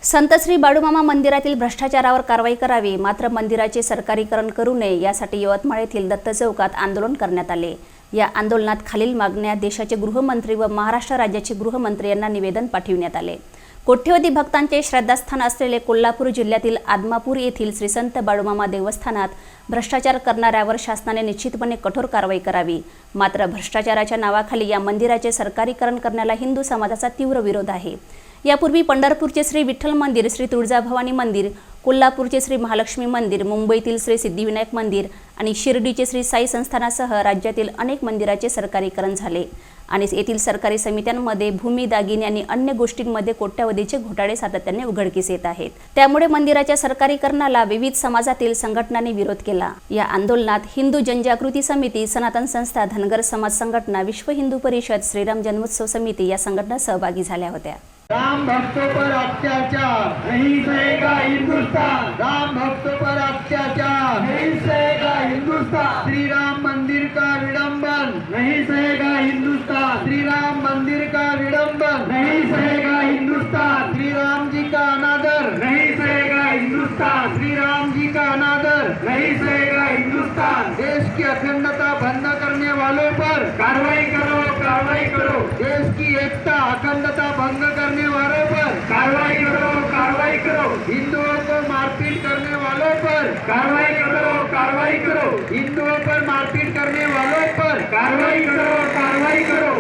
संत श्री बाळूमामा मंदिरातील भ्रष्टाचारावर कारवाई करावी, मात्र मंदिराचे सरकारीकरण करू नये यासाठी यवतमाळ येथील दत्त चौकात आंदोलन करण्यात आले। या आंदोलनात खालील मागण्या देशाचे गृहमंत्री व महाराष्ट्र राज्याचे गृहमंत्री यांना निवेदन पाठविण्यात आले। कोट्यवधी भक्तांचे श्रद्धास्थान असलेले कोल्हापूर जिल्ह्यातील आदमापूर येथील श्री संत बाळूमामा देवस्थानात भ्रष्टाचार करणाऱ्यावर शासनाने निश्चितपणे कठोर कारवाई करावी, मात्र भ्रष्टाचाराच्या नावाखाली या मंदिराचे सरकारीकरण करण्याला हिंदू समाजाचा तीव्र विरोध आहे। यापूर्वी पंढरपूरचे श्री विठ्ठल मंदिर, श्री तुळजाभवानी मंदिर, कोल्हापूरचे श्री महालक्ष्मी मंदिर, मुंबईतील श्री सिद्धिविनायक मंदिर आणि शिर्डीचे श्री साई संस्थानासह राज्यातील अनेक मंदिराचे सरकारीकरण झाले आणि येथील सरकारी समित्यांमध्ये भूमी, दागिने आणि अन्य गोष्टींमध्ये कोट्यवधीचे घोटाळे सातत्याने उघडकीस येत आहेत। त्यामुळे मंदिराच्या सरकारीकरणाला विविध समाजातील संघटनांनी विरोध केला। या आंदोलनात हिंदू जनजागृती समिती, सनातन संस्था, धनगर समाज संघटना, विश्व हिंदू परिषद, श्रीराम जन्मोत्सव समिती या संघटना सहभागी झाल्या होत्या। राम भक्तों पर अत्याचार नहीं सहेगा हिंदुस्तान। राम भक्तों पर अत्याचार नहीं सहेगा हिंदुस्तान। श्री राम मंदिर का विडंबन नहीं सहेगा हिंदुस्तान। श्री राम मंदिर का विडंबन नहीं सहेगा हिंदुस्तान। श्री राम जी का अनादर नहीं सहेगा हिंदुस्तान। श्री राम जी का अनादर नहीं सहेगा हिंदुस्तान। देश की अखंडता भंग करने वालों पर कार्रवाई करो, कार्रवाई करो। देश की एकता, अखंडता भंग करने वालों पर कार्रवाई करो, कार्रवाई करो। हिंदुओं को मारपीट करने वालों पर कार्रवाई करो, कार्रवाई करो। हिंदुओं पर मारपीट करने वालों पर कार्रवाई करो, कार्रवाई करो।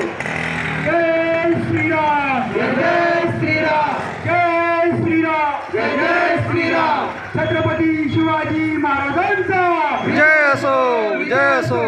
जय श्री राम, जय श्री राम, जय श्री राम, जय श्री राम। छत्रपती शिवाजी महाराजांचा विजय असो, विजय असो।